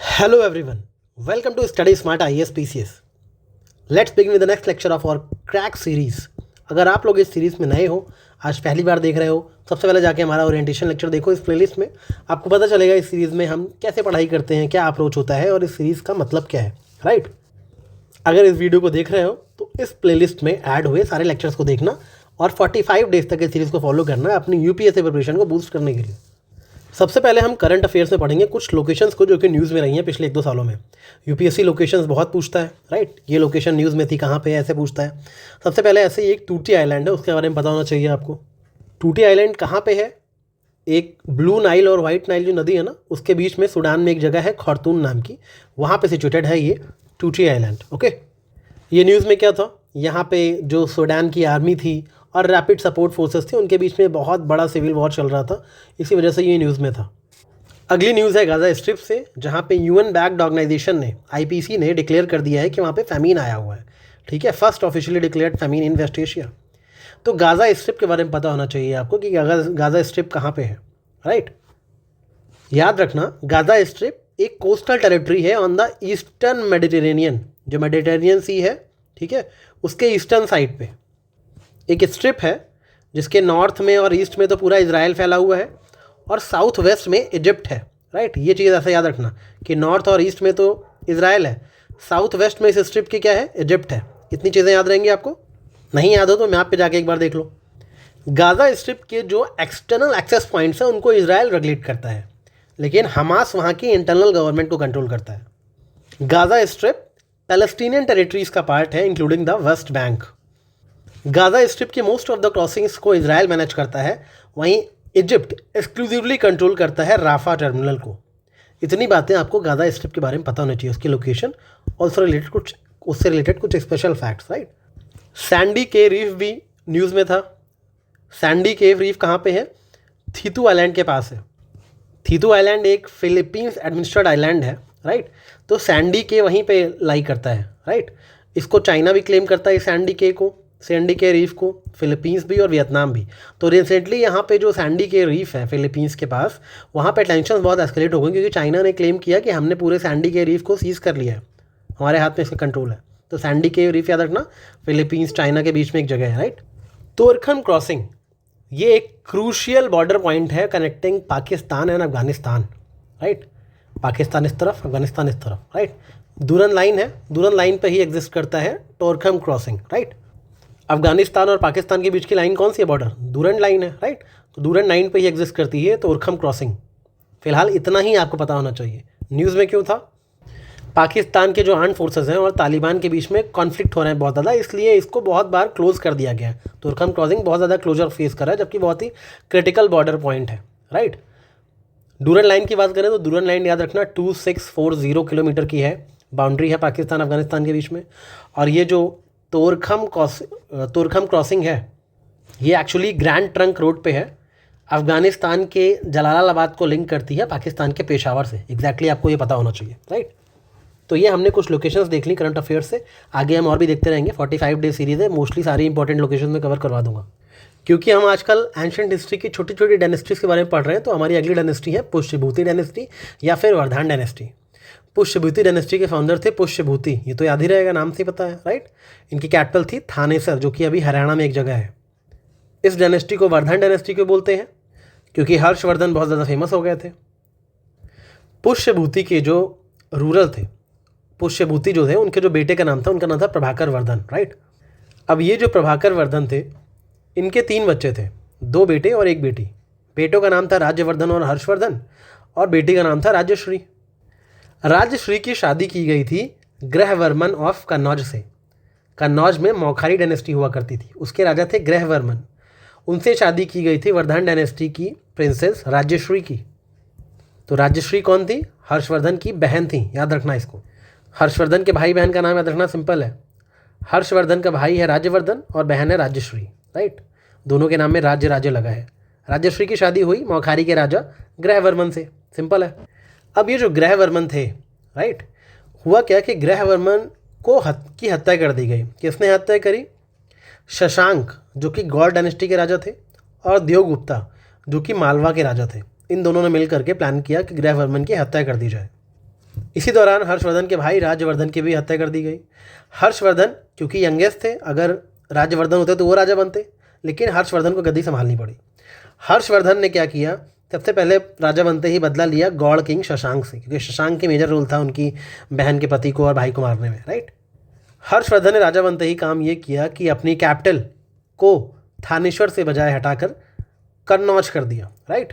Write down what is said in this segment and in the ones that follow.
Hello everyone, welcome to Study Smart IAS PCS. Let's begin with the next lecture of our crack series. अगर आप लोग इस series में नए हो, आज पहली बार देख रहे हो, सबसे पहले जाके हमारा ओरिएंटेशन लेक्चर देखो इस प्लेलिस्ट में. आपको पता चलेगा इस सीरीज़ में हम कैसे पढ़ाई करते हैं, क्या अप्रोच होता है और इस सीरीज़ का मतलब क्या है, राइट. अगर इस वीडियो को देख रहे हो तो इस प्लेलिस्ट में ऐड हुए सारे लेक्चर्स को देखना और 45 डेज तक इस सीरीज़ को फॉलो करना अपनी यूपीएससी प्रिपरेशन को बूस्ट करने के लिए. सबसे पहले हम करंट अफेयर्स में पढ़ेंगे कुछ लोकेशंस को जो कि न्यूज़ में रही हैं पिछले 1-2 सालों में. यूपीएससी लोकेशंस बहुत पूछता है, राइट. ये लोकेशन न्यूज़ में थी, कहाँ पे है, ऐसे पूछता है. सबसे पहले ऐसे ही एक टूटी आइलैंड है, उसके बारे में पता होना चाहिए आपको. टूटी आइलैंड कहाँ पे है? एक ब्लू नाइल और वाइट नाइल जो नदी है ना, उसके बीच में सूडान में एक जगह है खार्तूम नाम की, वहाँ पर सिचुएटेड है ये टूटी आइलैंड. ओके, ये न्यूज़ में क्या था, यहाँ पे जो सूडान की आर्मी थी और रैपिड सपोर्ट फोर्सेस थे, उनके बीच में बहुत बड़ा सिविल वॉर चल रहा था, इसी वजह से ये न्यूज़ में था. अगली न्यूज़ है गाज़ा स्ट्रिप से, जहाँ पे यूएन बैक्ड ऑर्गेनाइजेशन ने आईपीसी ने डिक्लेयर कर दिया है कि वहाँ पे फैमीन आया हुआ है. ठीक है, फर्स्ट ऑफिशियली डिक्लेयर्ड फैमीन इन वेस्ट एशिया. तो गाज़ा स्ट्रिप के बारे में पता होना चाहिए आपको कि गाज़ा स्ट्रिप कहाँ पे है, राइट. याद रखना, गाज़ा स्ट्रिप एक कोस्टल टेरिटरी है ऑन द ईस्टर्न मेडिटेरेनियन, जो मेडिटेरेनियन सी है, ठीक है, उसके ईस्टर्न साइड पे एक स्ट्रिप है जिसके नॉर्थ में और ईस्ट में तो पूरा इजराइल फैला हुआ है और साउथ वेस्ट में इजिप्ट है, राइट. ये चीज़ ऐसे याद रखना कि नॉर्थ और ईस्ट में तो इजराइल है, साउथ वेस्ट में इस स्ट्रिप की क्या है, इजिप्ट है. इतनी चीज़ें याद रहेंगी आपको. नहीं याद हो तो मैप पे जाके एक बार देख लो. गाज़ा स्ट्रिप के जो एक्सटर्नल एक्सेस पॉइंट्स हैं उनको इजराइल रेगुलेट करता है, लेकिन हमास वहाँ की इंटरनल गवर्नमेंट को कंट्रोल करता है. गाज़ा स्ट्रिप पैलेस्टीनियन टेरिटरीज का पार्ट है including the West Bank. Gaza strip के मोस्ट ऑफ द क्रॉसिंग्स को इजराइल मैनेज करता है, वहीं इजिप्ट एक्सक्लूसिवली कंट्रोल करता है राफा टर्मिनल को. इतनी बातें आपको गाज़ा स्ट्रिप के बारे में पता होनी चाहिए, उसकी लोकेशन और उससे रिलेटेड कुछ स्पेशल फैक्ट्स, राइट. सैंडी के रीफ भी न्यूज़ में था. सैंडी केव रीफ कहाँ पे है? थीतू आइलैंड के पास है. थीतू आइलैंड एक फिलीपींस एडमिनिस्ट्रेड आइलैंड है, राइट. तो सैंडी के वहीं पे लाई करता है, राइट. इसको चाइना भी क्लेम करता है, सैंडी के को, सैंडी के रीफ को, फिलीपींस भी और वियतनाम भी. तो रिसेंटली यहाँ पे जो सैंडी के रीफ है फिलीपींस के पास, वहाँ पे टेंशन बहुत एस्केलेट हो गई क्योंकि चाइना ने क्लेम किया कि हमने पूरे सैंडी के रीफ को सीज कर लिया है, हमारे हाथ में इसका कंट्रोल है. तो सैंडी के रीफ याद रखना, फिलीपींस चाइना के बीच में एक जगह है, राइट. तोरखम क्रॉसिंग, ये एक क्रूशियल बॉर्डर पॉइंट है connecting Pakistan and Afghanistan, right. Pakistan इस तरफ, अफगानिस्तान इस तरफ, राइट. दूरन लाइन है, दूरन लाइन पे ही एग्जिस्ट करता है तोरखम क्रॉसिंग, राइट. अफगानिस्तान और पाकिस्तान के बीच की लाइन कौन सी है, बॉर्डर, दूरन लाइन है, राइट. तो दूरन लाइन पे ही एग्जिस्ट करती है तोरखम क्रॉसिंग. फिलहाल इतना ही आपको पता होना चाहिए. न्यूज़ में क्यों था? पाकिस्तान के जो आर्म्ड फोर्सेस हैं और तालिबान के बीच में कॉन्फ्लिक्ट हो रहे हैं बहुत ज़्यादा, इसलिए इसको बहुत बार क्लोज कर दिया गया है. तोरखम क्रॉसिंग बहुत ज़्यादा क्लोजर फेस कर रहा है, जबकि बहुत ही क्रिटिकल बॉर्डर पॉइंट है, राइट. डूरन लाइन की बात करें तो डूरन लाइन याद रखना 2640 किलोमीटर की है, बाउंड्री है पाकिस्तान अफगानिस्तान के बीच में. और ये जो तोरखम क्रॉसिंग है, ये एक्चुअली ग्रैंड ट्रंक रोड पे है, अफगानिस्तान के जलालाबाद को लिंक करती है पाकिस्तान के पेशावर से. एग्जैक्टली आपको ये पता होना चाहिए, राइट. तो ये हमने कुछ लोकेशंस देख ली करंट अफेयर्स से. आगे हम और भी देखते रहेंगे. 45 डे सीरीज़ है, मोस्टली सारी इंपॉर्टेंट लोकेशन में कवर करवा दूंगा. क्योंकि हम आजकल एंशिएंट हिस्ट्री की छोटी छोटी डायनेस्टीज़ के बारे में पढ़ रहे हैं, तो हमारी अगली डायनेस्टी है पुष्यभूति डायनेस्टी या फिर वर्धमान डायनेस्टी. पुष्यभूति डायनेस्टी के फाउंडर थे पुष्यभूति, ये तो याद ही रहेगा, नाम से पता है, राइट. इनकी कैपिटल थी थानेसर, जो कि अभी हरियाणा में एक जगह है. इस डायनेस्टी को वर्धमान डायनेस्टी क्यों बोलते हैं? क्योंकि हर्षवर्धन बहुत ज़्यादा फेमस हो गए थे. पुष्यभूति के जो रूरल थे, पुष्यभूति जो थे, उनके जो बेटे का नाम था, उनका नाम था प्रभाकर वर्धन, राइट. अब ये जो प्रभाकर वर्धन थे, इनके 3 बच्चे थे, 2 बेटे और 1 बेटी. बेटों का नाम था राज्यवर्धन और हर्षवर्धन, और बेटी का नाम था राजश्री. राजश्री की शादी की गई थी ग्रहवर्मन ऑफ कन्नौज से. कन्नौज में मौखारी डायनेस्टी हुआ करती थी, उसके राजा थे ग्रहवर्मन. उनसे शादी की गई थी वर्धमान डायनेस्टी की प्रिंसेस राजश्री की. तो राजश्री कौन थी? हर्षवर्धन की बहन थी, याद रखना इसको. हर्षवर्धन के भाई बहन का नाम याद रखना, सिंपल है. हर्षवर्धन का भाई है राज्यवर्धन और बहन है राजश्री, राइट. दोनों के नाम में राज्य लगा है. राजश्री की शादी हुई मौखारी के राजा ग्रहवर्मन से, सिंपल है. अब ये जो ग्रहवर्मन थे, राइट, हुआ क्या कि ग्रहवर्मन को की हत्या कर दी गई. किसने हत्या करी? शशांक, जो कि गौड़ डायनेस्टी के राजा थे, और देवगुप्ता, जो कि मालवा के राजा थे. इन दोनों ने मिल करके प्लान किया कि ग्रहवर्मन की हत्या कर दी जाए. इसी दौरान हर्षवर्धन के भाई राज्यवर्धन की भी हत्या कर दी गई। हर्षवर्धन क्योंकि यंगेस्ट थे, अगर राज्यवर्धन होते तो वो राजा बनते, लेकिन हर्षवर्धन को गद्दी संभालनी पड़ी। हर्षवर्धन ने क्या किया, सबसे पहले राजा बनते ही बदला लिया गौड़ किंग शशांक से, क्योंकि शशांक की मेजर रोल था उनकी बहन के पति को और भाई को मारने में, राइट। हर्षवर्धन ने राजा बनते ही काम ये किया कि अपनी कैपिटल को थानेश्वर से बजाय हटाकर कन्नौज कर दिया, राइट।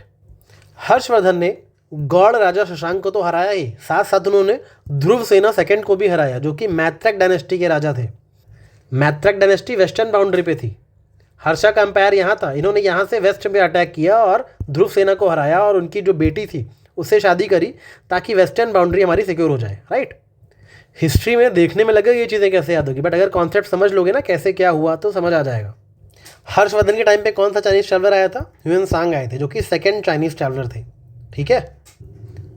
हर्षवर्धन ने गौड़ राजा शशांक को तो हराया ही, साथ साथ उन्होंने ध्रुव सेना सेकंड को भी हराया, जो कि मैत्रक डायनेस्टी के राजा थे। मैत्रक डायनेस्टी वेस्टर्न बाउंड्री पे थी, हर्षा का एम्पायर यहाँ था। इन्होंने यहाँ से वेस्ट में अटैक किया और ध्रुव सेना को हराया और उनकी जो बेटी थी उससे शादी करी, ताकि वेस्टर्न बाउंड्री हमारी सिक्योर हो जाए, राइट। हिस्ट्री में देखने में लगे ये चीज़ें कैसे याद होगी, बट अगर कॉन्सेप्ट समझ लोगे ना कैसे क्या हुआ तो समझ आ जाएगा। हर्षवर्धन के टाइम पे कौन सा चाइनीज ट्रैवलर आया था, ह्यूएन आए थे, जो कि सेकंड चाइनीज ट्रैवलर थे, ठीक है।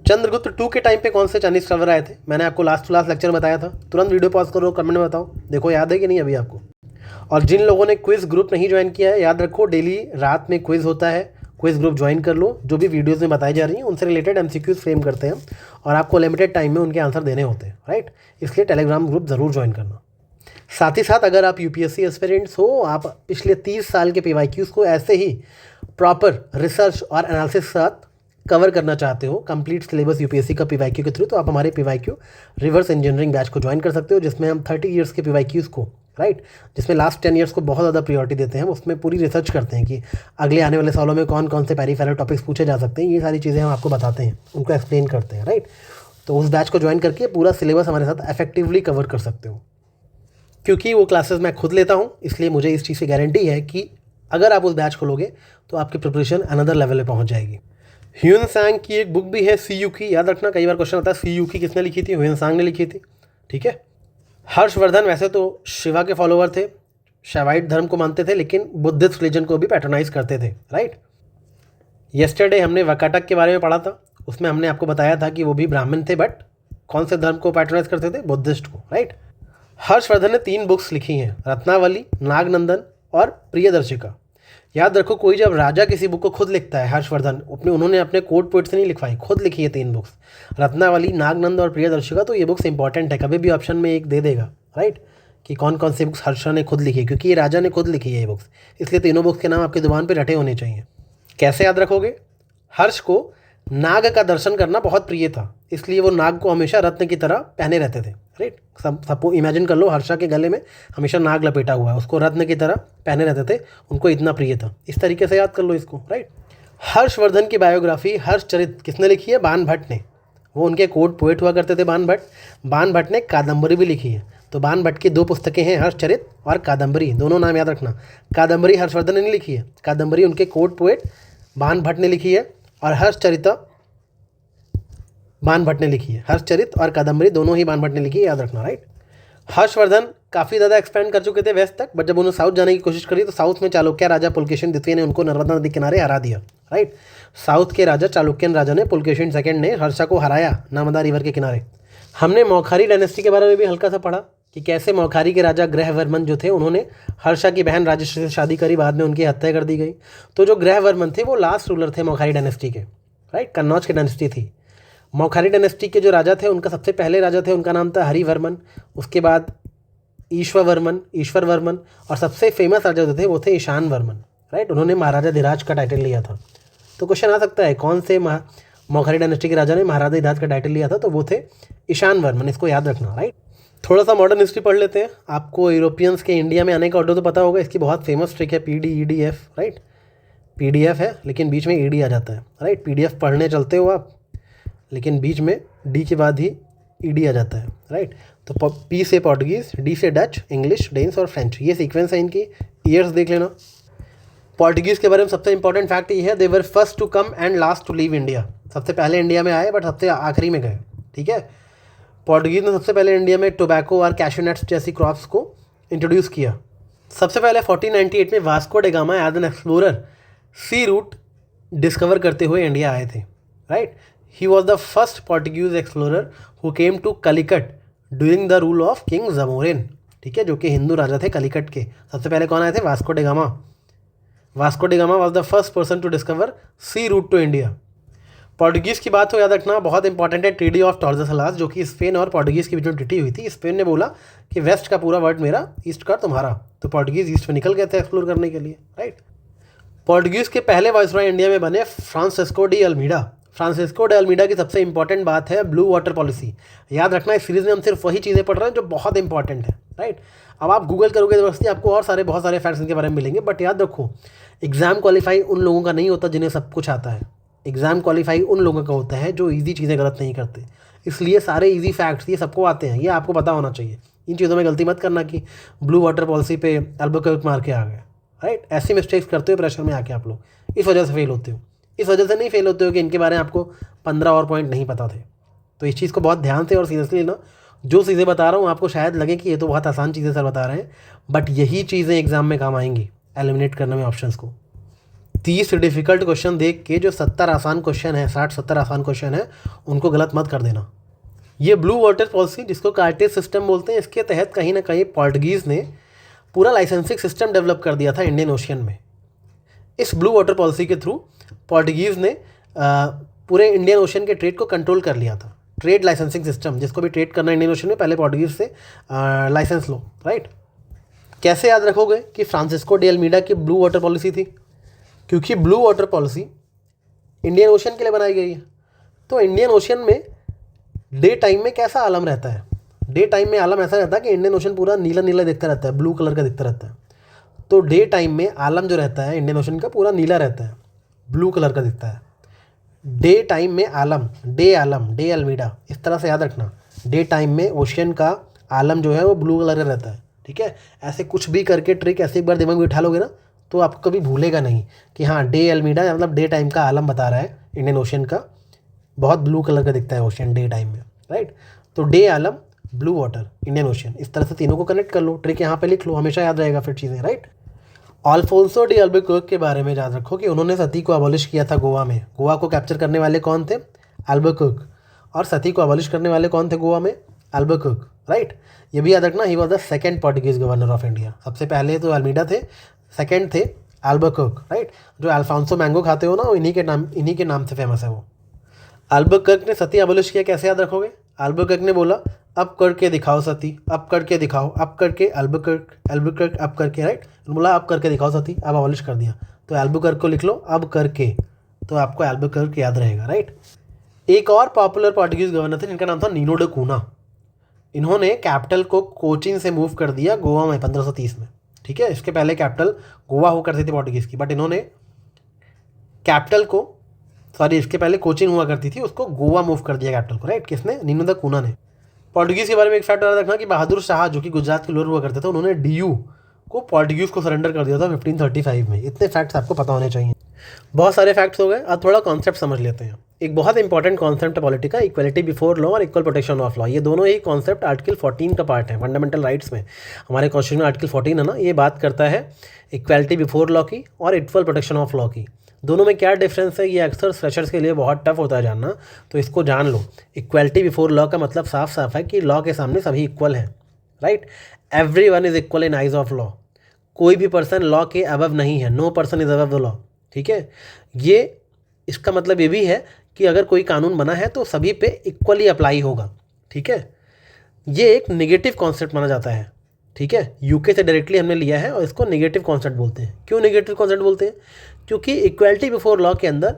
चंद्रगुप्त टू के टाइम पे कौन से चाइनीज ट्रैवलर आए थे, मैंने आपको लास्ट लेक्चर में बताया था। तुरंत वीडियो पॉज करो, कमेंट में बताओ, देखो याद है कि नहीं अभी आपको। और जिन लोगों ने क्विज ग्रुप नहीं ज्वाइन किया है, याद रखो डेली रात में क्विज होता है, क्विज ग्रुप ज्वाइन कर लो। जो भी वीडियोस में बताई जा रही हैं उनसे रिलेटेड एमसीक्यूज फ्रेम करते हैं और आपको लिमिटेड टाइम में उनके आंसर देने होते हैं, राइट। इसलिए टेलीग्राम ग्रुप ज़रूर ज्वाइन करना। साथ ही साथ अगर आप यूपीएससी एस्पिरेंट्स हो, आप पिछले 30 साल के पीवाईक्यूज़ को ऐसे ही प्रॉपर रिसर्च और एनालिसिस के साथ कवर करना चाहते हो, कंप्लीट सिलेबस यूपीएससी का पीवाईक्यू के थ्रू, तो आप हमारे पीवाईक्यू रिवर्स इंजीनियरिंग बैच को ज्वाइन कर सकते हो, जिसमें हम 30 ईयर्स के पीवाईक्यूज़ को, राइट, जिसमें लास्ट 10 ईयर्स को बहुत ज़्यादा प्रायोरिटी देते हैं। उसमें पूरी रिसर्च करते हैं कि अगले आने वाले सालों में कौन कौन से पेरीफेरल टॉपिक्स पूछे जा सकते हैं, ये सारी चीज़ें हम आपको बताते हैं, उनको एक्सप्लेन करते हैं, राइट। तो उस बैच को ज्वाइन करके पूरा सिलेबस हमारे साथ इफेक्टिवली कवर कर सकते हो। क्योंकि वो क्लासेस मैं खुद लेता हूँ, इसलिए मुझे इस चीज़ की गारंटी है कि अगर आप उस बैच को लोगे तो आपकी प्रिपरेशन अनदर लेवल पे पहुँच जाएगी। ह्यूएन की एक बुक भी है सीयू की, याद रखना कई बार क्वेश्चन आता है सीयू की किसने लिखी थी, ह्यूएन ने लिखी थी, ठीक है। हर्षवर्धन वैसे तो शिवा के फॉलोवर थे, शैवाइट धर्म को मानते थे, लेकिन बुद्धिस्ट रिलीजन को भी पैट्रोनाइज करते थे, राइट। येस्टरडे हमने वकाटक के बारे में पढ़ा था, उसमें हमने आपको बताया था कि वो भी ब्राह्मण थे, बट कौन से धर्म को पैट्रोनाइज करते थे, बुद्धिस्ट को, राइट। हर्षवर्धन ने 3 बुक्स लिखी हैं, रत्नावली, नागनंदन और प्रियदर्शिका। याद रखो, कोई जब राजा किसी बुक को खुद लिखता है, हर्षवर्धन उन्होंने अपने कोड पोइट से नहीं लिखवाई, खुद लिखी है 3 बुक्स, रत्नावली, नागनंद और प्रियदर्शिका। तो ये बुक्स इंपॉर्टेंट है, कभी भी ऑप्शन में एक दे देगा, राइट, कि कौन कौन सी बुक्स हर्ष ने खुद लिखी है, क्योंकि ये राजा ने खुद लिखी है ये बुक्स, इसलिए तीनों बुक्स के नाम आपकी जुबान पर रटे होने चाहिए। कैसे याद रखोगे, हर्ष को नाग का दर्शन करना बहुत प्रिय था, इसलिए वो नाग को हमेशा रत्न की तरह पहने रहते थे, राइट। सबको इमेजिन कर लो, हर्षा के गले में हमेशा नाग लपेटा हुआ है, उसको रत्न की तरह पहने रहते थे, उनको इतना प्रिय था। इस तरीके से याद कर लो इसको, राइट। हर्षवर्धन की बायोग्राफी हर्षचरित किसने लिखी है, बाण भट्ट ने, वो उनके कोड पोएट हुआ करते थे बाण भट्ट। बाण भट्ट ने कादम्बरी भी लिखी है, तो बाण भट्ट की 2 पुस्तकें हैं, हर्षचरित और कादम्बरी, दोनों नाम याद रखना। कादम्बरी हर्षवर्धन ने नहीं लिखी है, कादम्बरी उनके कोड पोएट बाण भट्ट ने लिखी है, और हर्षचरित बाण भट्ट ने लिखी है। हर्षचरित और कादम्बरी दोनों ही बाण भट्ट ने लिखी है, याद रखना, राइट। हर्षवर्धन काफ़ी ज़्यादा एक्सपेंड कर चुके थे वेस्ट तक, बट जब उन्होंने साउथ जाने की कोशिश करी तो साउथ में चालुक्य राजा पुलकेशिन द्वितीय ने उनको नर्मदा नदी किनारे हरा दिया, राइट। साउथ के राजा चालुक्यन राजा ने, पुलकेशिन सेकंड ने हर्षा को हराया नर्मदा रिवर के किनारे। हमने मौखारी डायनेस्टी के बारे में भी हल्का सा पढ़ा कि कैसे मौखारी के राजा ग्रहवर्मन जो थे, उन्होंने हर्षा की बहन राजश्री से शादी करी, बाद में उनकी हत्या कर दी गई। तो जो ग्रहवर्मन थे वो लास्ट रूलर थे मौखारी डायनेस्टी के, राइट, कन्नौज की डायनेस्टी थी। मौखारी डायनेस्टी के जो राजा थे, उनका सबसे पहले राजा थे, उनका नाम था हरिवर्मन, उसके बाद ईश्वर वर्मन, और सबसे फेमस राजा जो थे वो थे ईशान वर्मन, राइट। उन्होंने महाराजा धीराज का टाइटल लिया था। तो क्वेश्चन आ सकता है कौन से मौखारी डायनेस्टी के राजा ने महाराजा धीराज का टाइटल लिया था, तो वो थे ईशान वर्मन, इसको याद रखना, राइट। थोड़ा सा मॉडर्न हिस्ट्री पढ़ लेते हैं। आपको यूरोपियंस के इंडिया में आने का ऑर्डर तो पता होगा, इसकी बहुत फेमस ट्रिक है PDEDF, राइट। PDF है लेकिन बीच में ED आ जाता है, राइट। PDF पढ़ने चलते हो आप, लेकिन बीच में D के बाद ही ED आ जाता है, राइट। तो P से पोर्टुगीज़, D से डच, इंग्लिश, डेन्स और फ्रेंच, ये सीक्वेंस है इनकी। ईयर्स देख लेना। पोर्टुगीज़ के बारे में सबसे इंपॉर्टेंट फैक्ट ये है, they were first to come and last to leave India. सबसे पहले इंडिया में आए बट सबसे आखिरी में गए, ठीक है। पोर्टुगीज़ ने सबसे पहले इंडिया में टोबैको और कैशू नट्स जैसी क्रॉप्स को इंट्रोड्यूस किया। सबसे पहले 1498 में Vasco da Gama as an explorer sea route discover करते हुए इंडिया आए थे, right. He was the first Portuguese explorer who came to Calicut during the rule of king Zamorin, ठीक है, जो कि हिंदू राजा थे कलिकट के। सबसे पहले कौन आए थे, Vasco da Gama. Vasco da Gama was the first person to discover sea route to India. Portuguese की बात हो याद रखना बहुत इंपॉर्टेंट है, ट्रीटी ऑफ टॉर्देसालास, जो कि स्पेन और पोर्टुगीज़ के बीच में ट्रीटी हुई थी। स्पेन ने बोला कि वेस्ट का पूरा वर्ल्ड मेरा, ईस्ट का तुम्हारा, तो पोर्टुगीज़ ईस्ट में निकल गए थे एक्सप्लोर करने के लिए, राइट। पोर्टुगीज़ के पहले वाइसरॉय इंडिया में बने Francisco de Almeida. Francisco de Almeida की सबसे इंपॉर्टेंट बात है ब्लू वाटर पॉलिसी। याद रखना इस सीरीज़ में हम सिर्फ वही चीज़ें पढ़ रहे हैं जो बहुत इंपॉर्टेंट है, राइट। अब आप गूगल करोगे यूनिवर्सिटी, आपको और बहुत सारे फैक्ट्स इनके बारे में मिलेंगे, बट याद रखो एग्ज़ाम क्वालिफाई उन लोगों का नहीं होता जिन्हें सब कुछ आता है। एग्ज़ाम क्वालिफाई उन लोगों का होता है जो ईजी चीज़ें गलत नहीं करते। इसलिए सारे ईजी फैक्ट्स ये सबको आते हैं, ये आपको पता होना चाहिए। इन चीज़ों में गलती मत करना कि ब्लू वाटर पॉलिसी पे अल्बुकर्क मार के आ गए, राइट। ऐसी मिस्टेक्स करते हो प्रेशर में आके आप लोग, इस वजह से फेल होते हो। इस वजह से नहीं फेल होते हो कि इनके बारे में आपको 15 और पॉइंट नहीं पता थे। तो इस चीज़ को बहुत ध्यान से और सीरियसली लेना। जो चीज़ें बता रहा हूँ आपको शायद लगे कि ये तो बहुत आसान चीज़ें सर बता रहे हैं, बट यही चीज़ें एग्जाम में काम आएंगी एलिमिनेट करने में ऑप्शंस को। 30 डिफ़िकल्ट क्वेश्चन देख के जो 70 आसान क्वेश्चन है, 60-70 आसान क्वेश्चन है, उनको गलत मत कर देना। ये ब्लू वाटर पॉलिसी जिसको कार्टेज सिस्टम बोलते हैं, इसके तहत कहीं ना कहीं पोर्टुगीज़ ने पूरा लाइसेंसिंग सिस्टम डेवलप कर दिया था इंडियन ओशियन में। इस ब्लू वाटर पॉलिसी के थ्रू पोर्टुगीज़ ने पूरे इंडियन ओशन के ट्रेड को कंट्रोल कर लिया था। ट्रेड लाइसेंसिंग सिस्टम, जिसको भी ट्रेड करना इंडियन ओशन में, पहले पोर्टुगीज़ से लाइसेंस लो, राइट। कैसे याद रखोगे कि फ्रांसिस्को डी अल्मीडा की ब्लू वाटर पॉलिसी थी? क्योंकि blue water policy Indian ocean के लिए बनाई गई है। तो इंडियन ओशन में डे टाइम में कैसा आलम रहता है? डे टाइम में आलम ऐसा रहता है कि इंडियन ओशन पूरा नीला नीला दिखता रहता है, ब्लू कलर का दिखता रहता है। तो डे टाइम में आलम जो रहता है इंडियन ओशन का पूरा नीला रहता है, ब्लू कलर का दिखता है। डे टाइम में आलम, डे अल्मीडा, इस तरह से याद रखना। डे टाइम में ओशियन का आलम जो है वो ब्लू कलर का रहता है, ठीक है। ऐसे कुछ भी करके ट्रिक ऐसे एक बार दिमाग में उठा लोगे ना, तो आपको कभी भूलेगा नहीं कि हाँ डे अल्मीडा मतलब डे टाइम का आलम बता रहा है इंडियन ओशियन का, बहुत ब्लू कलर का दिखता है ओशियन डे टाइम में, राइट। तो डे आलम, ब्लू वाटर, इंडियन ओशियन, इस तरह से तीनों को कनेक्ट कर लो। ट्रिक यहाँ पे लिख लो, हमेशा याद रहेगा फिर चीज़ें, राइट। अल्फोंसो डी अल्बुकर्क के बारे में याद रखो कि उन्होंने सती को अबॉलिश किया था गोवा में। गोवा को कैप्चर करने वाले कौन थे? अल्बुकर्क। और सती को अबॉलिश करने वाले कौन थे गोवा में? Albuquerque, right. ये भी याद रखना, ही was the second Portuguese governor of India. सबसे पहले तो अल्मीडा थे, सेकेंड थे अल्बुकर्क, राइट। जो अल्फोंसो मैंगो खाते हो ना, वो इन्हीं के नाम से फेमस है वो। अल्बुकर्क ने सती अबॉलिश किया, कैसे याद रखोगे? अल्बुकर्क ने बोला अब करके दिखाओ सती, अब करके दिखाओ, अब करके अल्बुकर्क अब करके, राइट। बोला अब करके दिखाओ सती, अब अबॉलिश कर दिया। तो अल्बुकर्क को लिख लो अब करके, तो आपको अल्बुकर्क याद रहेगा, राइट। एक और पॉपुलर पोर्टुगीज गवर्नर थे जिनका नाम था नीनो डे कूना। इन्होंने कैपिटल को कोचीन से मूव कर दिया गोवा में 1530 में, ठीक है। इसके पहले कैपिटल गोवा हुआ करती थी पोर्टुगीज़ की, बट इन्होंने कैपिटल को, सॉरी इसके पहले कोचीन हुआ करती थी, उसको गोवा मूव कर दिया कैपिटल को, राइट। किसने? नीनो द कूना ने। पोर्टुगीज़ के बारे में एक फैक्ट याद रखना कि बहादुर शाह जो कि गुजरात के लोअर हुआ करते थे, उन्होंने डीयू को पोर्टुगीज़ को सरेंडर कर दिया था 1535 में। इतने फैक्ट्स आपको पता होने चाहिए। बहुत सारे फैक्ट्स हो गए, अब थोड़ा कॉन्सेप्ट समझ लेते हैं। एक बहुत इंपॉर्टेंट कॉन्सेप्ट है पॉलिटी का, इक्वलिटी बिफोर लॉ और इक्वल प्रोटेक्शन ऑफ लॉ। ये दोनों ही कॉन्सेप्ट आर्टिकल 14 का पार्ट है फंडामेंटल राइट्स में। हमारे कॉन्स्टिट्यूशन में आर्टिकल 14 है ना, ये बात करता है इक्वलिटी बिफोर लॉ की और इक्वल प्रोटेक्शन ऑफ लॉ की। दोनों में क्या डिफरेंस है, ये अक्सर फ्रेशर्स के लिए बहुत टफ होता है जानना, तो इसको जान लो। इक्वलिटी बिफोर लॉ का मतलब साफ साफ है कि लॉ के सामने सभी इक्वल हैं, right. Every one is equal in eyes of law. कोई भी पर्सन लॉ के अबव नहीं है, no person is above the law, ठीक है। ये इसका मतलब ये भी है कि अगर कोई कानून बना है तो सभी पे इक्वली अप्लाई होगा, ठीक है। ये एक नेगेटिव कॉन्सेप्ट माना जाता है, ठीक है। यूके से डायरेक्टली हमने लिया है और इसको नेगेटिव कॉन्सेप्ट बोलते हैं। क्यों नेगेटिव कॉन्सेप्ट बोलते हैं? क्योंकि इक्वलिटी बिफोर लॉ के अंदर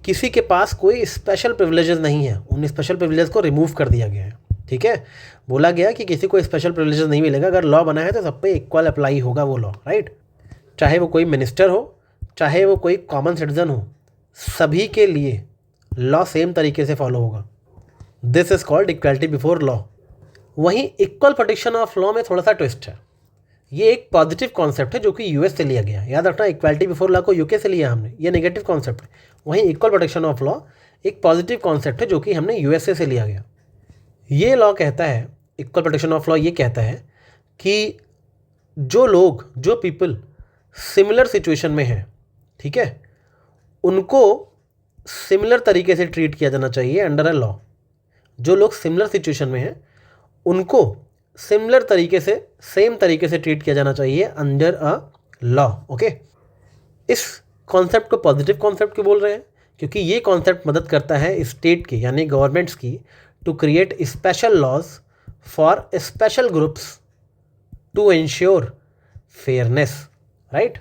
किसी के पास कोई स्पेशल प्रिविलेजेस नहीं है, उन स्पेशल प्रिविलेज को रिमूव कर दिया गया है, ठीक है। बोला गया कि किसी को स्पेशल प्रिविलेजेस नहीं मिलेगा, अगर लॉ बना है तो सब पे इक्वल अप्लाई होगा वो लॉ, राइट। चाहे वो कोई मिनिस्टर हो, चाहे वो कोई कॉमन सिटीजन हो, सभी के लिए लॉ सेम तरीके से फॉलो होगा। This is called equality before law. वहीं इक्वल प्रोटेक्शन ऑफ लॉ में थोड़ा सा ट्विस्ट है। ये एक पॉजिटिव कॉन्सेप्ट है जो कि यूएस से लिया गया। याद रखना, इक्वलिटी बिफोर लॉ को यूके से लिया हमने, ये नेगेटिव कॉन्सेप्ट है। वहीं इक्वल प्रोटेक्शन ऑफ लॉ एक पॉजिटिव कॉन्सेप्ट है जो कि हमने यूएसए से लिया गया। ये लॉ कहता है, इक्वल प्रोटेक्शन ऑफ लॉ ये कहता है कि जो लोग, जो पीपल सिमिलर सिचुएशन में है, ठीक है, उनको सिमिलर तरीके से ट्रीट किया जाना चाहिए अंडर अ लॉ। जो लोग सिमिलर सिचुएशन में हैं उनको सिमिलर तरीके से, सेम तरीके से ट्रीट किया जाना चाहिए अंडर अ लॉ, ओके। इस कॉन्सेप्ट को पॉजिटिव कॉन्सेप्ट क्यों बोल रहे हैं? क्योंकि ये कॉन्सेप्ट मदद करता है स्टेट के यानी गवर्नमेंट्स की to create special laws for special groups to ensure fairness, right.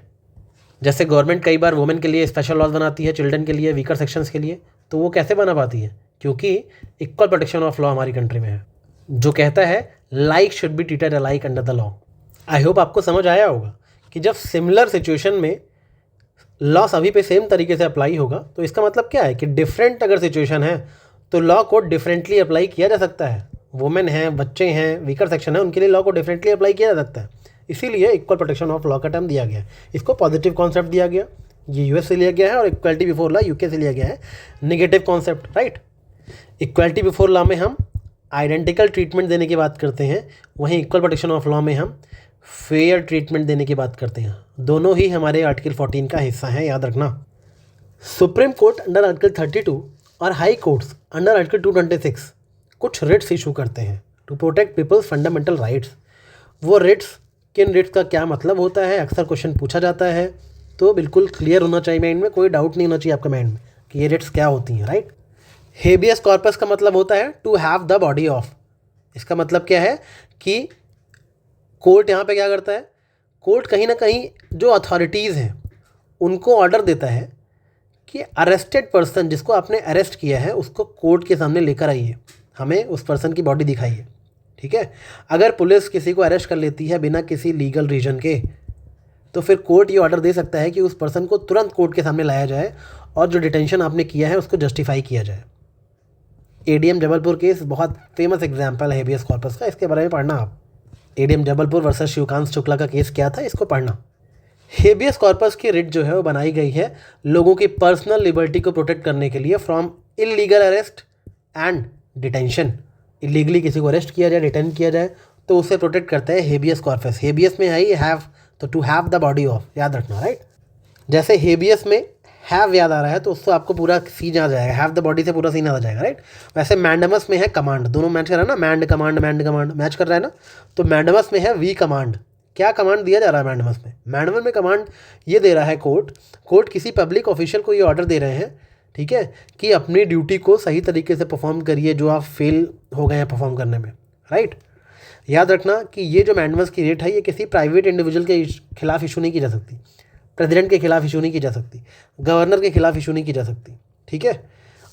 जैसे गवर्नमेंट कई बार वुमेन के लिए स्पेशल लॉज बनाती है, चिल्ड्रन के लिए, वीकर सेक्शंस के लिए, तो वो कैसे बना पाती है? क्योंकि इक्वल प्रोटेक्शन ऑफ लॉ हमारी कंट्री में है, जो कहता है like should be treated alike under the law. I hope आपको समझ आया होगा कि जब सिमिलर सिचुएशन में लॉ सभी पे सेम तरीके से अप्लाई होगा तो इसका मतलब क्या है कि डिफरेंट अगर सिचुएशन है तो लॉ को डिफरेंटली अप्लाई किया जा सकता है। वुमेन हैं, बच्चे हैं, वीकर सेक्शन है, उनके लिए लॉ को डिफरेंटली अप्लाई किया जा सकता है। इसीलिए इक्वल प्रोटेक्शन ऑफ लॉ का टर्म दिया गया, इसको पॉजिटिव कॉन्सेप्ट दिया गया। ये यूएस से लिया गया है और इक्वलिटी बिफोर लॉ यूके से लिया गया है negative concept, right. Equality before law में हम आइडेंटिकल ट्रीटमेंट देने की बात करते हैं, वहीं इक्वल प्रोटेक्शन ऑफ लॉ में हम फेयर ट्रीटमेंट देने की बात करते हैं। दोनों ही हमारे आर्टिकल 14 का हिस्सा है, याद रखना। सुप्रीम कोर्ट अंडर आर्टिकल 32 और हाई कोर्ट्स अंडर आर्टिकल 226 कुछ रिट्स इशू करते हैं to protect people's fundamental rights. वो रिट्स, किन रिट्स का क्या मतलब होता है, अक्सर क्वेश्चन पूछा जाता है, तो बिल्कुल क्लियर होना चाहिए माइंड में, कोई डाउट नहीं होना चाहिए आपके माइंड में कि ये रिट्स क्या होती हैं, राइट। हेबियस कॉर्पस का मतलब होता है to have the body of. इसका मतलब क्या है कि कोर्ट यहाँ पे क्या करता है, कोर्ट कहीं ना कहीं जो अथॉरिटीज़ हैं उनको ऑर्डर देता है कि अरेस्टेड पर्सन जिसको आपने अरेस्ट किया है उसको कोर्ट के सामने लेकर आइए, हमें उस पर्सन की बॉडी दिखाइए, ठीक है। अगर पुलिस किसी को अरेस्ट कर लेती है बिना किसी लीगल रीजन के तो फिर कोर्ट ये ऑर्डर दे सकता है कि उस पर्सन को तुरंत कोर्ट के सामने लाया जाए और जो डिटेंशन आपने किया है उसको जस्टिफाई किया जाए। एडीएम जबलपुर केस बहुत फेमस एग्जाम्पल है हेबियस कॉर्पस का, इसके बारे में पढ़ना आप। एडीएम जबलपुर वर्सेस शिवकांत शुक्ला का केस क्या था, इसको पढ़ना। हेबियस कॉर्पस की रिट जो है वो बनाई गई है लोगों की पर्सनल लिबर्टी को प्रोटेक्ट करने के लिए from illegal arrest and detention. Illegally किसी को अरेस्ट किया जाए, डिटेन किया जाए तो उसे प्रोटेक्ट करता है हेबियस कॉर्पस। हेबियस में है हैव, तो to have the body of, याद रखना, राइट। जैसे हेबियस में हैव याद आ रहा है तो उससे आपको पूरा सीन आ जाएगा, हैव द बॉडी से पूरा सीन आ जाएगा, राइट। वैसे मैंडमस में है कमांड, दोनों मैच कर रहा है ना, मैंड कमांड मैच कर रहा है ना, तो मैंडमस में है वी कमांड। क्या कमांड दिया जा रहा है मैंडमस में? मैंडमस में कमांड ये दे रहा है कोर्ट किसी पब्लिक ऑफिशियल को ये ऑर्डर दे रहे हैं, ठीक है, कि अपनी ड्यूटी को सही तरीके से परफॉर्म करिए जो आप फेल हो गए हैं परफॉर्म करने में, राइट। याद रखना कि ये जो मैंडमस की रेट है ये किसी प्राइवेट इंडिविजुअल के खिलाफ इशू नहीं की जा सकती, प्रेसिडेंट के खिलाफ इशू नहीं की जा सकती, गवर्नर के खिलाफ इशू नहीं की जा सकती, ठीक है।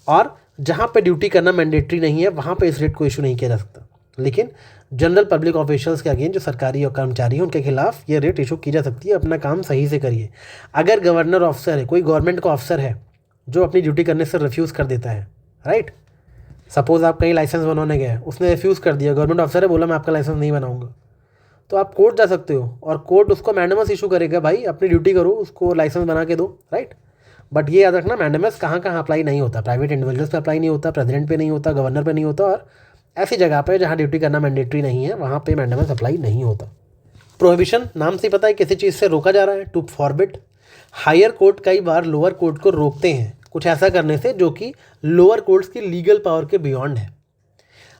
और जहाँ पे ड्यूटी करना मैंडेटरी नहीं है वहाँ पे इस रेट को इशू नहीं किया जा सकता, लेकिन जनरल पब्लिक ऑफिशियल्स के अगेंस्ट जो सरकारी और कर्मचारी हैं उनके खिलाफ ये रेट इशू की जा सकती है। अपना काम सही से करिए। अगर गवर्नर ऑफिसर है, कोई गवर्नमेंट का ऑफिसर है जो अपनी ड्यूटी करने से रिफ्यूज़ कर देता है, राइट। सपोज़ आप कहीं लाइसेंस बनवाने गए, उसने रिफ्यूज़ कर दिया, गवर्नमेंट ऑफिसर है, बोला मैं आपका लाइसेंस नहीं बनाऊंगा, तो आप कोर्ट जा सकते हो और कोर्ट उसको मैंडेमस इशू करेगा, भाई अपनी ड्यूटी करो, उसको लाइसेंस बना के दो, राइट। बट ये याद रखना मैंडेमस कहाँ कहाँ अप्लाई नहीं होता, प्राइवेट इंडिविजुअल्स पे अप्लाई नहीं होता, प्रेसिडेंट पे नहीं होता, गवर्नर पे नहीं होता, और ऐसी जगह पे जहाँ ड्यूटी करना मैंडेटरी नहीं है वहाँ पे मैंडेमस अप्लाई नहीं होता। प्रोहिबिशन नाम से पता है किसी चीज़ से रोका जा रहा है, टू फॉरबिड। हायर कोर्ट कई बार लोअर कोर्ट को रोकते हैं कुछ ऐसा करने से जो कि लोअर कोर्ट्स की लीगल पावर के बियॉन्ड है।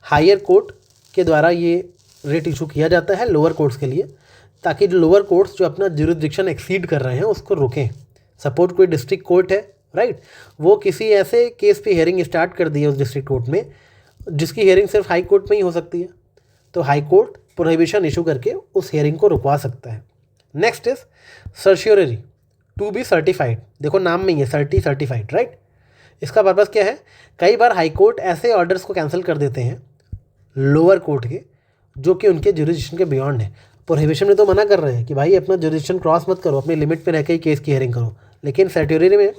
हायर कोर्ट के द्वारा ये रेट इशू किया जाता है लोअर कोर्ट्स के लिए, ताकि जो लोअर कोर्ट्स जो अपना ज्यूरिसडिक्शन एक्सीड कर रहे हैं उसको रोकें। सपोर्ट कोई डिस्ट्रिक्ट कोर्ट है, राइट, वो किसी ऐसे केस पे हियरिंग स्टार्ट कर दी है उस डिस्ट्रिक्ट कोर्ट में जिसकी हियरिंग सिर्फ हाई कोर्ट में ही हो सकती है, तो हाई कोर्ट प्रोहिबिशन इशू करके उस हियरिंग को रुकवा सकता है। Next is certiorari, to be certified. देखो नाम में ही है सर्टिफाइड, राइट। इसका पर्पज़ क्या है? कई बार हाई कोर्ट ऐसे ऑर्डर्स को कैंसिल कर देते हैं लोअर कोर्ट के जो कि उनके ज्यूरिसडिक्शन के बियॉन्ड है। प्रोहिबिशन में तो मना कर रहे हैं कि भाई अपना ज्यूरिसडिक्शन क्रॉस मत करो, अपनी लिमिट पे रह के ही केस की हियरिंग करो, लेकिन सर्टियोररी में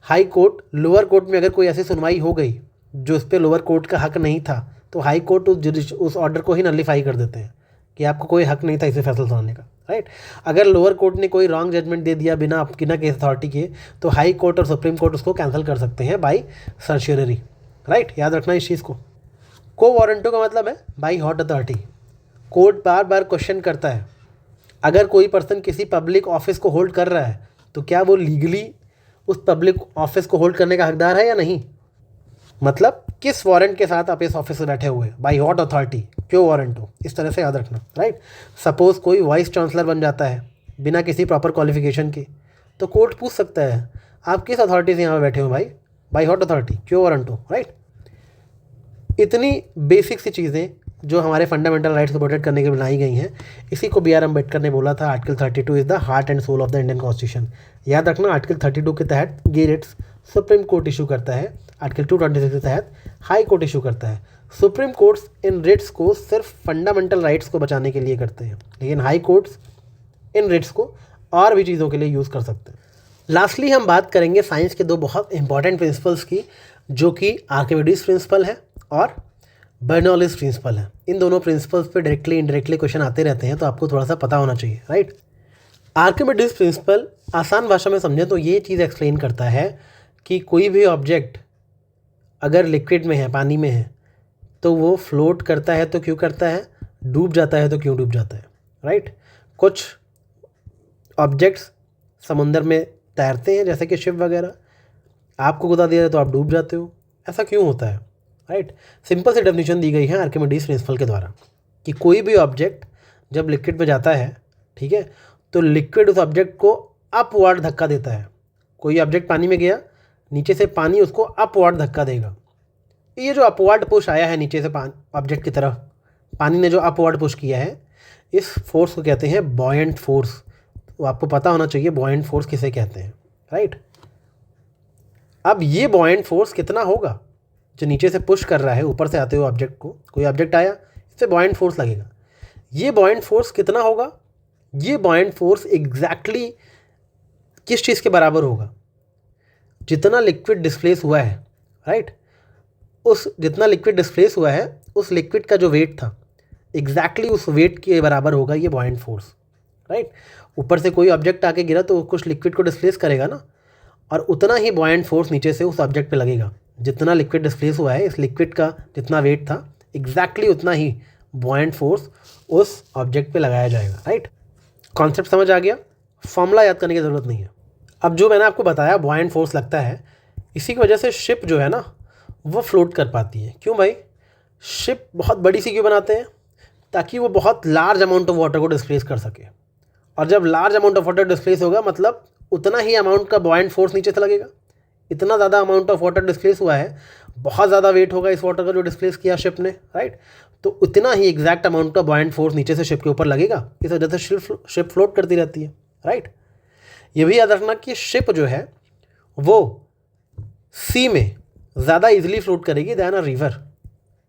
हाई कोर्ट लोअर कोर्ट में अगर कोई ऐसी सुनवाई हो गई जो इस पर लोअर कोर्ट का हक नहीं था तो हाई कोर्ट उस ऑर्डर को ही नलिफाई कर देते हैं कि आपको कोई हक नहीं था इसे फैसला सुनाने का, राइट। अगर लोअर कोर्ट ने कोई रॉन्ग जजमेंट दे दिया बिना केस अथॉरिटी के तो हाई कोर्ट और सुप्रीम कोर्ट उसको कैंसिल कर सकते हैं बाई सर्शियोररी, राइट। याद रखना इस चीज़ को। को वारंटो का मतलब है by hot authority. Court bar bar question करता है अगर कोई पर्सन किसी पब्लिक ऑफिस को होल्ड कर रहा है तो क्या वो लीगली उस पब्लिक ऑफिस को होल्ड करने का हकदार है या नहीं, मतलब किस वारंट के साथ आप इस ऑफिस में बैठे हुए, बाई हॉट अथॉरिटी, क्यों वारंट हो, इस तरह से याद रखना, राइट। सपोज कोई वाइस चांसलर बन जाता है बिना किसी प्रॉपर क्वालिफिकेशन के तो कोर्ट पूछ सकता है आप किस अथॉरिटी से यहाँ पे बैठे हो भाई, बाय व्हाट अथॉरिटी, क्यों और अनटू, राइट। इतनी बेसिक सी चीज़ें जो हमारे फंडामेंटल राइट्स को प्रोटेक्ट करने के लिए बनाई गई हैं, इसी को बी आर अम्बेडकर ने बोला था article 32 is the heart and soul of the Indian constitution. याद रखना, आर्टिकल 32 के तहत ये रिट्स सुप्रीम कोर्ट इशू करता है, आर्टिकल 226 के तहत हाई कोर्ट इशू करता है। सुप्रीम कोर्ट्स इन रिट्स को सिर्फ फंडामेंटल राइट्स को बचाने के लिए करते हैं, लेकिन हाई कोर्ट्स इन रिट्स को और भी चीज़ों के लिए यूज़ कर सकते हैं। लास्टली हम बात करेंगे साइंस के दो बहुत इंपॉर्टेंट प्रिंसिपल्स की, जो कि आर्किमिडीज प्रिंसिपल है और बर्नौलीज प्रिंसिपल है। इन दोनों प्रिंसिपल्स पे डायरेक्टली इनडायरेक्टली क्वेश्चन आते रहते हैं, तो आपको थोड़ा सा पता होना चाहिए, राइट। आर्किमिडीज प्रिंसिपल आसान भाषा में समझें तो ये चीज़ एक्सप्लेन करता है कि कोई भी ऑब्जेक्ट अगर लिक्विड में है, पानी में है, तो वो फ्लोट करता है तो क्यों करता है, डूब जाता है तो क्यों डूब जाता है, राइट। कुछ ऑब्जेक्ट्स समुंदर में तैरते हैं जैसे कि शिप वगैरह, आपको गुदा दिया तो आप डूब जाते हो, ऐसा क्यों होता है, राइट। सिंपल सी डेफिनेशन दी गई है आर्किमिडीज प्रिंसिपल के द्वारा कि कोई भी ऑब्जेक्ट जब लिक्विड में जाता है, ठीक है, तो लिक्विड उस ऑब्जेक्ट को अपवर्ड धक्का देता है। कोई ऑब्जेक्ट पानी में गया, नीचे से पानी उसको अपवर्ड धक्का देगा। ये जो अपवर्ड पुश आया है नीचे से ऑब्जेक्ट की तरफ, पानी ने जो अपवर्ड पुश किया है, इस फोर्स को कहते हैं बॉयंट फोर्स। तो आपको पता होना चाहिए बॉयंट फोर्स किसे कहते हैं, राइट। अब ये बॉयंट फोर्स कितना होगा जो नीचे से पुश कर रहा है ऊपर से आते हुए ऑब्जेक्ट को, कोई ऑब्जेक्ट आया, इससे बॉयंट फोर्स लगेगा। ये बॉयंट फोर्स कितना होगा, ये बॉयंट फोर्स एग्जैक्टली किस चीज़ के बराबर होगा, जितना लिक्विड डिस्प्लेस हुआ है, राइट। उस जितना लिक्विड डिस्प्लेस हुआ है उस लिक्विड का जो वेट था, एग्जैक्टली उस वेट के बराबर होगा ये बॉयंट फोर्स, राइट। ऊपर से कोई ऑब्जेक्ट आके गिरा तो कुछ लिक्विड को डिस्प्लेस करेगा ना, और उतना ही बॉयंट फोर्स नीचे से उस ऑब्जेक्ट पे लगेगा। जितना लिक्विड डिस्प्लेस हुआ है, इस लिक्विड का जितना वेट था, एग्जैक्टली उतना ही बॉयंट फोर्स उस ऑब्जेक्ट पे लगाया जाएगा, राइट। कॉन्सेप्ट समझ आ गया, फॉर्मूला याद करने की ज़रूरत नहीं है। अब जो मैंने आपको बताया बॉयंट फोर्स लगता है, इसी की वजह से शिप जो है ना वो फ्लोट कर पाती है। क्यों भाई, शिप बहुत बड़ी सी क्यों बनाते हैं, ताकि वो बहुत लार्ज अमाउंट ऑफ वाटर को डिस्प्लेस कर सके, और जब large amount of water displace होगा मतलब उतना ही अमाउंट का बॉयंट फोर्स नीचे से लगेगा। इतना ज़्यादा अमाउंट ऑफ वाटर डिस्प्लेस हुआ है, बहुत ज़्यादा वेट होगा इस वाटर का जो डिस्प्लेस किया शिप ने, राइट। तो उतना ही एग्जैक्ट अमाउंट का बॉयंट फोर्स नीचे से शिप के ऊपर लगेगा, इस वजह से शिप फ्लोट करती रहती है, राइट। ये भी याद रखना कि शिप जो है वो सी में ज़्यादा इजीली फ्लोट करेगी दैन अ रिवर,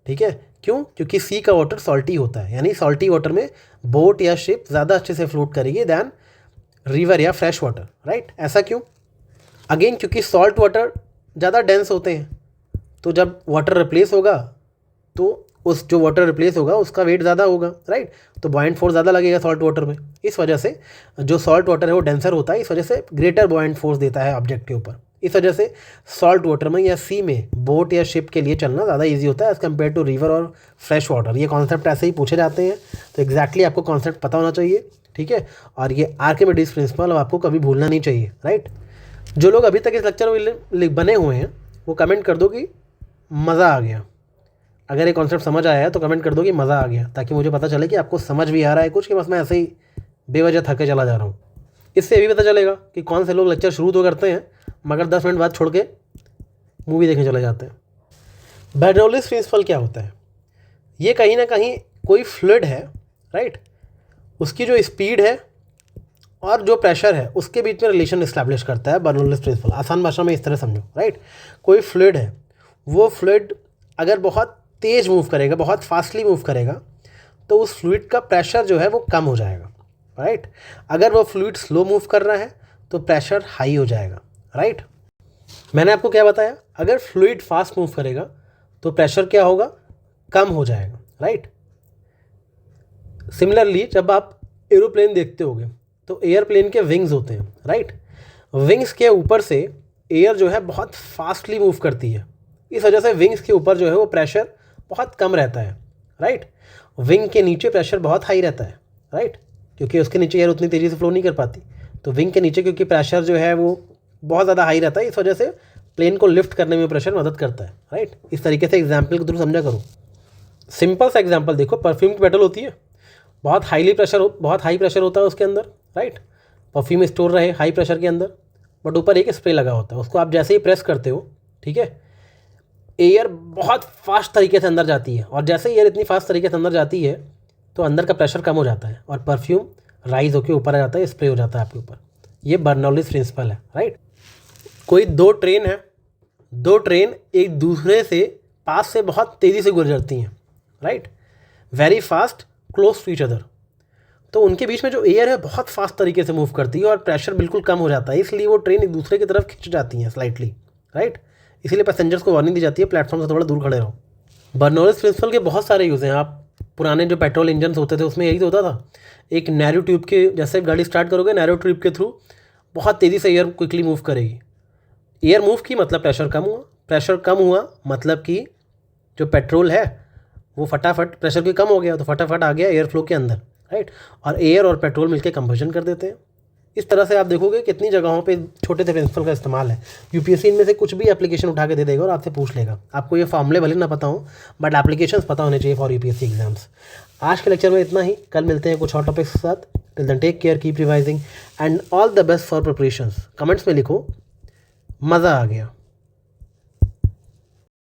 ठीक है। क्यों, क्योंकि सी का वाटर सॉल्टी होता है, यानी सॉल्टी वाटर में बोट या शिप ज़्यादा अच्छे से फ्लोट करेगी दैन रिवर या फ्रेश वाटर, राइट। ऐसा क्यों, अगेन क्योंकि सॉल्ट वाटर ज़्यादा डेंस होते हैं, तो जब वाटर रिप्लेस होगा तो उस जो वाटर रिप्लेस होगा उसका वेट ज़्यादा होगा, राइट। तो बॉयंट फोर्स ज़्यादा लगेगा सॉल्ट वाटर में, इस वजह से जो सॉल्ट वाटर है वो डेंसर होता है, इस वजह से ग्रेटर बॉयंट फोर्स देता है ऑब्जेक्ट के ऊपर। इस वजह से सॉल्ट वाटर में या सी में बोट या शिप के लिए चलना ज़्यादा ईजी होता है एज़ कम्पेयर टू रिवर और फ्रेश वाटर। ये कॉन्सेप्ट ऐसे ही पूछे जाते हैं, तो एग्जैक्टली आपको कॉन्सेप्ट पता होना चाहिए, ठीक है। और ये आर्किमिडीज प्रिंसिपल अब आपको कभी भूलना नहीं चाहिए, राइट। जो लोग अभी तक इस लेक्चर में बने हुए हैं वो कमेंट कर दो कि मज़ा आ गया। अगर ये कॉन्सेप्ट समझ आया है तो कमेंट कर दो कि मज़ा आ गया, ताकि मुझे पता चले कि आपको समझ भी आ रहा है कुछ, कि बस मैं ऐसे ही बेवजह थके चला जा रहा हूँ। इससे ये भी पता चलेगा कि कौन से लोग लेक्चर शुरू तो करते हैं मगर 10 मिनट बाद छोड़ के मूवी देखने चले जाते हैं। बर्नौलीज प्रिंसिपल क्या होता है, ये कहीं ना कहीं कोई फ्लूइड है, राइट, उसकी जो स्पीड है और जो प्रेशर है उसके बीच में रिलेशन इस्टेब्लिश करता है बर्नौलीज प्रिंसिपल। आसान भाषा में इस तरह समझो, राइट। कोई फ्लूइड है, वो फ्लूइड अगर बहुत तेज़ मूव करेगा, बहुत फास्टली मूव करेगा, तो उस फ्लूइड का प्रेशर जो है वो कम हो जाएगा, राइट। अगर वो फ्लूइड स्लो मूव कर रहा है तो प्रेशर हाई हो जाएगा, राइट। मैंने आपको क्या बताया, अगर फ्लूइड फास्ट मूव करेगा तो प्रेशर क्या होगा, कम हो जाएगा, राइट। सिमिलरली जब आप एरोप्लेन देखते होगे तो एयरप्लेन के विंग्स होते हैं, राइट। विंग्स के ऊपर से एयर जो है बहुत फास्टली मूव करती है, इस वजह से विंग्स के ऊपर जो है वो प्रेशर बहुत कम रहता है, राइट। विंग के नीचे प्रेशर बहुत हाई रहता है, राइट, क्योंकि उसके नीचे एयर उतनी तेज़ी से फ्लो नहीं कर पाती। तो विंग के नीचे क्योंकि प्रेशर जो है वो बहुत ज़्यादा हाई रहता है, इस वजह से प्लेन को लिफ्ट करने में प्रेशर मदद करता है, राइट। इस तरीके से एग्जाम्पल के थ्रू समझा करो। सिंपल सा एग्जाम्पल देखो, परफ्यूम की बॉटल होती है, बहुत हाई प्रेशर होता है उसके अंदर, राइट। परफ्यूम स्टोर रहे हाई प्रेशर के अंदर, बट ऊपर एक स्प्रे लगा होता है, उसको आप जैसे ही प्रेस करते हो ठीक है। एयर बहुत फास्ट तरीके से अंदर जाती है और जैसे एयर इतनी फास्ट तरीके से अंदर जाती है तो अंदर का प्रेशर कम हो जाता है और परफ्यूम राइज होकर ऊपर आ जाता है, स्प्रे हो जाता है आपके ऊपर। ये बर्नौलीज प्रिंसिपल है, राइट। कोई दो ट्रेन एक दूसरे से पास से बहुत तेज़ी से गुजरती हैं, right, very fast close to each other, तो उनके बीच में जो एयर है बहुत फास्ट तरीके से मूव करती है और प्रेशर बिल्कुल कम हो जाता है, इसलिए वो ट्रेन एक दूसरे की तरफ खिंच जाती हैं स्लाइटली, राइट। इसीलिए पैसेंजर्स को वार्निंग दी जाती है प्लेटफॉर्म से थोड़ा दूर खड़े रहो। बर्नौलीज प्रिंसिपल के बहुत सारे यूज़ हैं। आप पुराने जो पेट्रोल इंजन होते थे उसमें यही तो होता था, एक नैरो ट्यूब के, जैसे गाड़ी स्टार्ट करोगे नैरो ट्यूब के थ्रू बहुत तेज़ी से एयर क्विकली मूव करेगी। एयर मूव की मतलब प्रेशर कम हुआ, प्रेशर कम हुआ मतलब कि जो पेट्रोल है वो फटाफट प्रेशर भी कम हो गया तो फटाफट आ गया एयर फ्लो के अंदर, राइट। और एयर और पेट्रोल मिलकर कंबशन कर देते हैं। इस तरह से आप देखोगे कितनी जगहों पे छोटे से प्रिंसिपल का इस्तेमाल है। यूपीएससी इनमें से कुछ भी एप्लीकेशन उठा के दे देगा और आपसे पूछ लेगा। आपको ये फॉर्मूले भले ना पता हो बट एप्लीकेशंस पता होने चाहिए फॉर यूपीएससी एग्जाम्स। आज के लेक्चर में इतना ही, कल मिलते हैं कुछ और टॉपिक्स के साथ। Till then take care, keep revising and all the best for preparations. Comments में लिखो मज़ा आ गया।